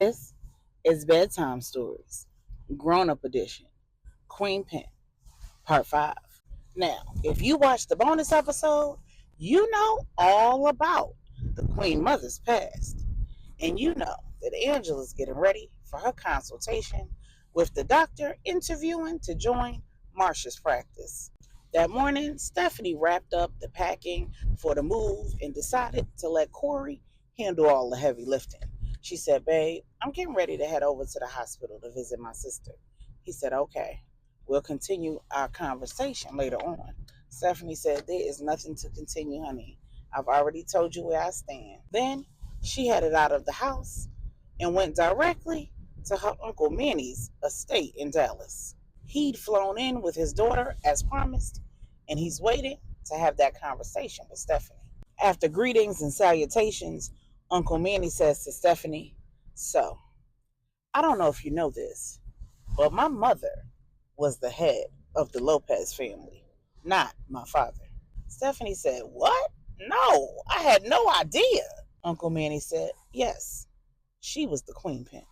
This is Bedtime Stories, Grownup Edition, Queenpin, Part 5. Now, if you watched the bonus episode, you know all about the Queen Mother's past. And you know that Angela's getting ready for her consultation with the doctor interviewing to join Marcia's practice. That morning, Stephanie wrapped up the packing for the move and decided to let Corey handle all the heavy lifting. She said, "Babe, I'm getting ready to head over to the hospital to visit my sister." He said, "Okay, we'll continue our conversation later on." Stephanie said, "There is nothing to continue, honey. I've already told you where I stand." Then she headed out of the house and went directly to her Uncle Manny's estate in Dallas. He'd flown in with his daughter as promised, and he's waiting to have that conversation with Stephanie. After greetings and salutations, Uncle Manny says to Stephanie, "So, I don't know if you know this, but my mother was the head of the Lopez family, not my father." Stephanie said, "What? No, I had no idea." Uncle Manny said, "Yes, she was the Queenpin.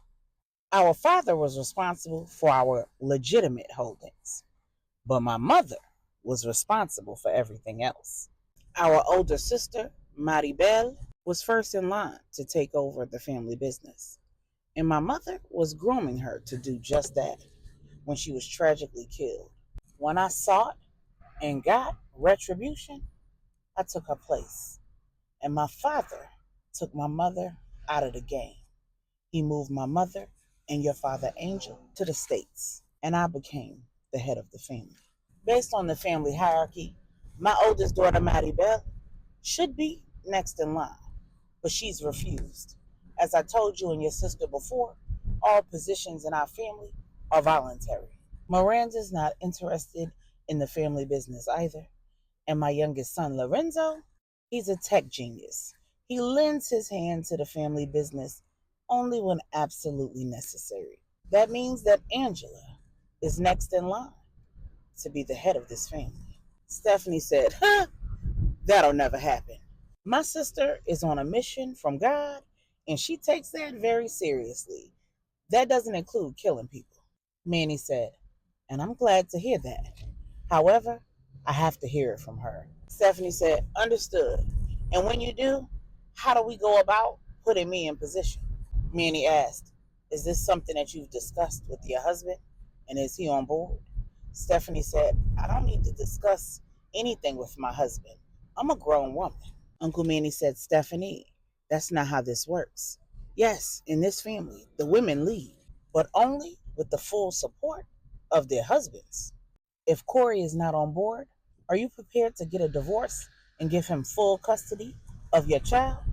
Our father was responsible for our legitimate holdings, but my mother was responsible for everything else. Our older sister, Maribel, was first in line to take over the family business, and my mother was grooming her to do just that when she was tragically killed. When I sought and got retribution, I took her place, and my father took my mother out of the game. He moved my mother and your father Angel to the States, and I became the head of the family. Based on the family hierarchy, my oldest daughter, Maribel, should be next in line, but she's refused. As I told you and your sister before, all positions in our family are voluntary. Miranda's not interested in the family business either. And my youngest son, Lorenzo, he's a tech genius. He lends his hand to the family business only when absolutely necessary. That means that Angela is next in line to be the head of this family." Stephanie said, "That'll never happen. My sister is on a mission from God, and she takes that very seriously. That doesn't include killing people." Manny said, "And I'm glad to hear that. However, I have to hear it from her." Stephanie said, "Understood. And when you do, how do we go about putting me in position?" Manny asked, "Is this something that you've discussed with your husband? And is he on board?" Stephanie said, "I don't need to discuss anything with my husband. I'm a grown woman." Uncle Manny said, "Stephanie, that's not how this works. Yes, in this family, the women lead, but only with the full support of their husbands. If Corey is not on board, are you prepared to get a divorce and give him full custody of your child?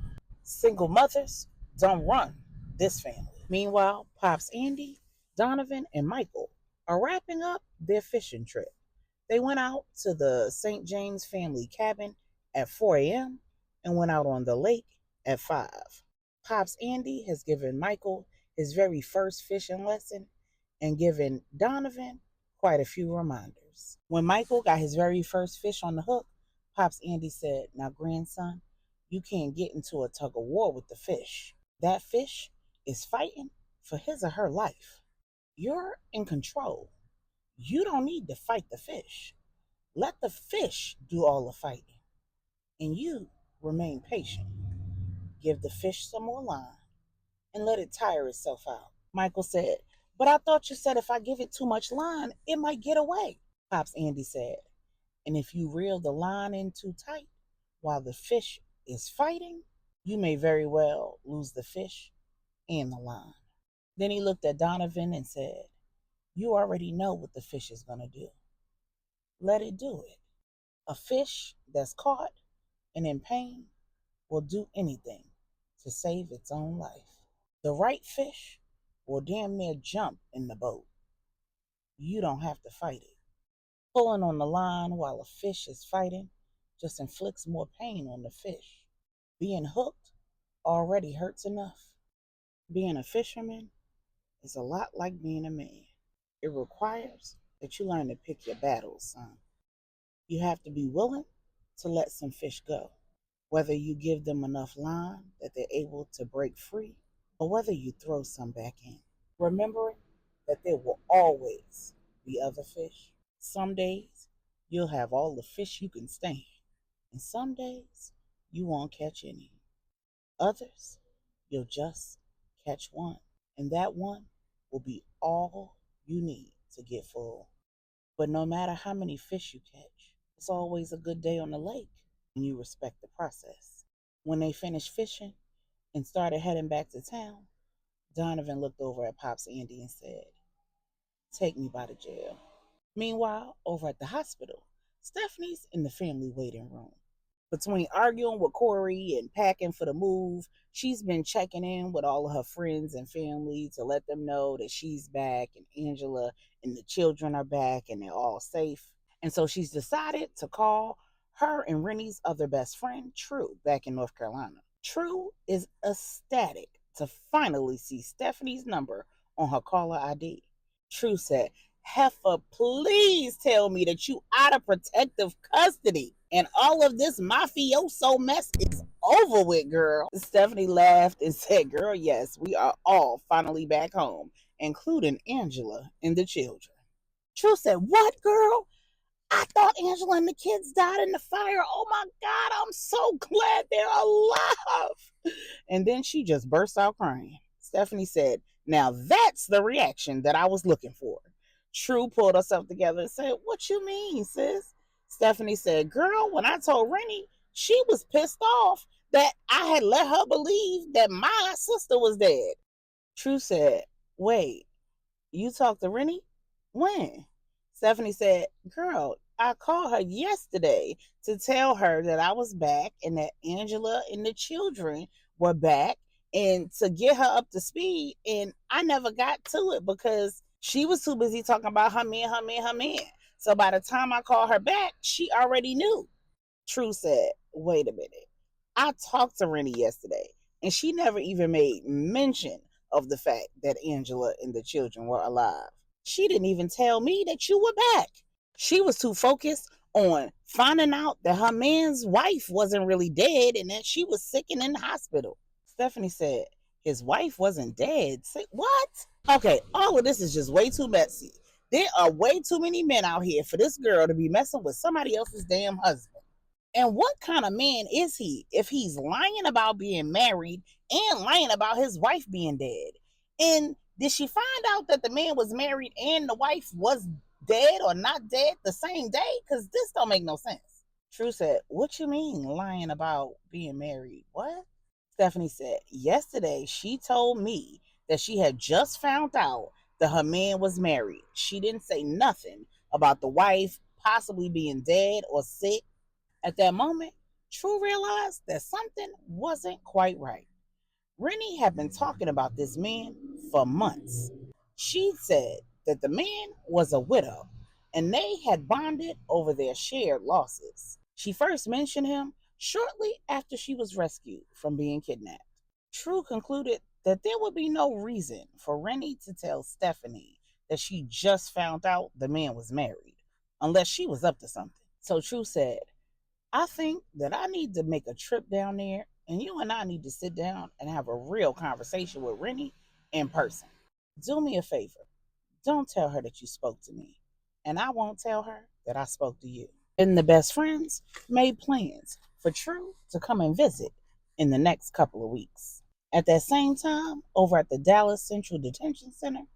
Single mothers don't run this family." Meanwhile, Pops Andy, Donovan, and Michael are wrapping up their fishing trip. They went out to the St. James family cabin at 4 a.m. and went out on the lake at 5. Pops Andy has given Michael his very first fishing lesson and given Donovan quite a few reminders. When Michael got his very first fish on the hook, Pops Andy said, "Now, grandson, you can't get into a tug of war with the fish. That fish is fighting for his or her life. You're in control. You don't need to fight the fish. Let the fish do all the fighting, and you remain patient. Give the fish some more line and let it tire itself out." Michael said, "But I thought you said if I give it too much line, it might get away." Pops Andy said, "And if you reel the line in too tight while the fish is fighting, you may very well lose the fish and the line." Then he looked at Donovan and said, "You already know what the fish is going to do. Let it do it. A fish that's caught and in pain will do anything to save its own life. The right fish will damn near jump in the boat. You don't have to fight it. Pulling on the line while a fish is fighting just inflicts more pain on the fish. Being hooked already hurts enough. Being a fisherman is a lot like being a man. It requires that you learn to pick your battles, son. You have to be willing to let some fish go. Whether you give them enough line that they're able to break free or whether you throw some back in. Remembering that there will always be other fish. Some days you'll have all the fish you can stand, and some days you won't catch any. Others, you'll just catch one, and that one will be all you need to get full. But no matter how many fish you catch, it's always a good day on the lake when you respect the process. When they finished fishing and started heading back to town, Donovan looked over at Pops Andy and said, "Take me by the jail." Meanwhile, over at the hospital, Stephanie's in the family waiting room. Between arguing with Corey and packing for the move, she's been checking in with all of her friends and family to let them know that she's back and Angela and the children are back and they're all safe. And so she's decided to call her and Rennie's other best friend, True, back in North Carolina. True is ecstatic to finally see Stephanie's number on her caller ID. True said, "Heifer, please tell me that you out of protective custody and all of this mafioso mess is over with, girl." Stephanie laughed and said, "Girl, yes, we are all finally back home, including Angela and the children." True said, "What, girl? I thought Angela and the kids died in the fire. Oh my God, I'm so glad they're alive." And then she just burst out crying. Stephanie said, "Now that's the reaction that I was looking for." True pulled herself together and said, "What you mean, sis?" Stephanie said, "Girl, when I told Rennie, she was pissed off that I had let her believe that my sister was dead." True said, "Wait, you talked to Rennie? When?" Stephanie said, "Girl, I called her yesterday to tell her that I was back and that Angela and the children were back and to get her up to speed. And I never got to it because she was too busy talking about her man, her man, her man. So by the time I called her back, she already knew." True said, "Wait a minute. I talked to Rennie yesterday, and she never even made mention of the fact that Angela and the children were alive. She didn't even tell me that you were back. She was too focused on finding out that her man's wife wasn't really dead and that she was sick and in the hospital." Stephanie said, "His wife wasn't dead? Say, what?" Okay, all of this is just way too messy. There are way too many men out here for this girl to be messing with somebody else's damn husband. And what kind of man is he if he's lying about being married and lying about his wife being dead? And did she find out that the man was married and the wife was dead or not dead the same day? Because this don't make no sense. True said, "What you mean lying about being married? What?" Stephanie said, "Yesterday she told me that she had just found out that her man was married. She didn't say nothing about the wife possibly being dead or sick." At that moment, True realized that something wasn't quite right. Rennie had been talking about this man for months. She said that the man was a widow and they had bonded over their shared losses. She first mentioned him shortly after she was rescued from being kidnapped. True concluded that there would be no reason for Rennie to tell Stephanie that she just found out the man was married, unless she was up to something. So True said, "I think that I need to make a trip down there and you and I need to sit down and have a real conversation with Rennie in person. Do me a favor. Don't tell her that you spoke to me, and I won't tell her that I spoke to you." And the best friends made plans for True to come and visit in the next couple of weeks. At that same time, over at the Dallas Central Detention Center,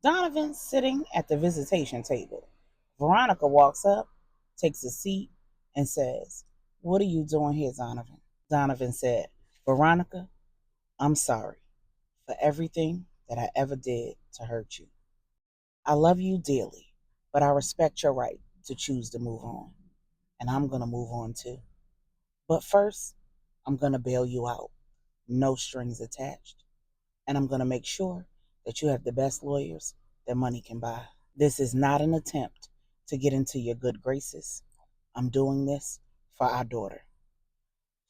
Donovan's sitting at the visitation table. Veronica walks up, takes a seat, and says, "What are you doing here, Donovan?" Donovan said, "Veronica, I'm sorry for everything that I ever did to hurt you. I love you dearly, but I respect your right to choose to move on. And I'm going to move on too. But first, I'm going to bail you out, no strings attached. And I'm going to make sure that you have the best lawyers that money can buy. This is not an attempt to get into your good graces. I'm doing this for our daughter.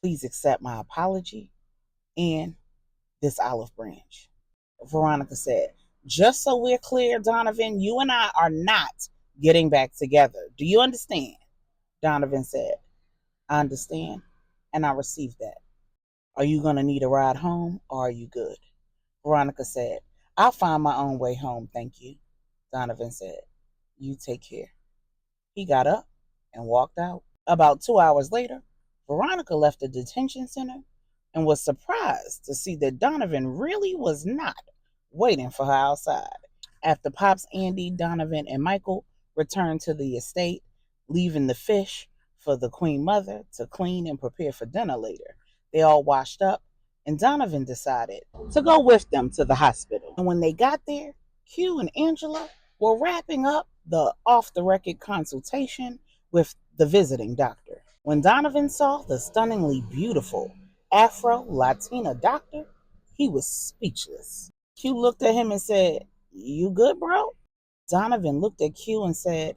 Please accept my apology and this olive branch." Veronica said, "Just so we're clear, Donovan, you and I are not getting back together. Do you understand?" Donovan said, "I understand, and I received that. Are you going to need a ride home or are you good?" Veronica said, I'll find my own way home, thank you. Donovan said, you take care. He got up and walked out. About 2 hours later, Veronica left the detention center and was surprised to see that Donovan really was not waiting for her outside. After Pops, Andy, Donovan, and Michael returned to the estate, leaving the fish for the Queen Mother to clean and prepare for dinner later, they all washed up, and Donovan decided to go with them to the hospital. And when they got there, Q and Angela were wrapping up the off the record consultation with the visiting doctor. When Donovan saw the stunningly beautiful Afro Latina doctor, he was speechless. Q looked at him and said, you good, bro? Donovan looked at Q and said,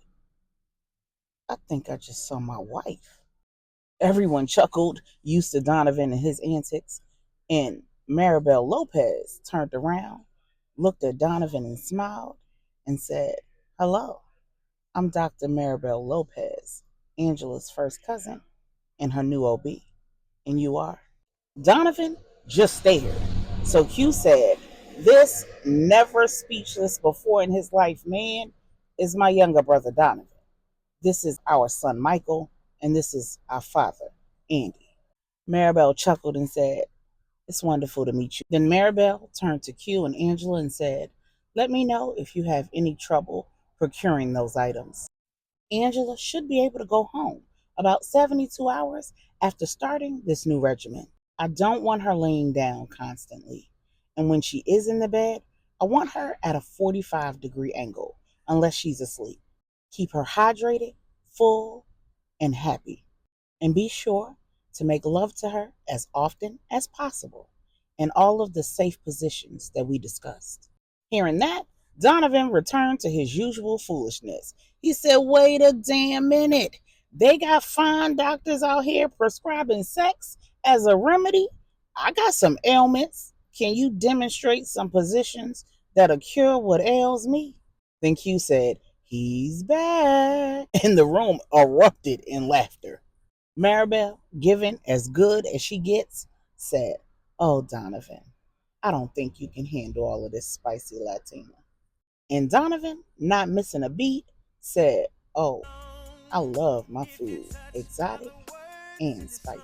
I think I just saw my wife. Everyone chuckled, used to Donovan and his antics, and Maribel Lopez turned around, looked at Donovan and smiled, and said, hello, I'm Dr. Maribel Lopez, Angela's first cousin and her new OB. And you are? Donovan just stared. So Q said, this never speechless before in his life man is my younger brother Donovan. This is our son Michael, and this is our father, Andy. Maribel chuckled and said, it's wonderful to meet you. Then Maribel turned to Q and Angela and said, let me know if you have any trouble procuring those items. Angela should be able to go home about 72 hours after starting this new regimen. I don't want her laying down constantly. And when she is in the bed, I want her at a 45-degree angle, unless she's asleep. Keep her hydrated, full, and happy. And be sure to make love to her as often as possible in all of the safe positions that we discussed. Hearing that, Donovan returned to his usual foolishness. He said, wait a damn minute. They got fine doctors out here prescribing sex as a remedy? I got some ailments. Can you demonstrate some positions that'll cure what ails me? Then Q said, he's back. And the room erupted in laughter. Maribel, given as good as she gets, said, oh, Donovan, I don't think you can handle all of this spicy Latina. And Donovan, not missing a beat, said, oh, I love my food exotic and spicy.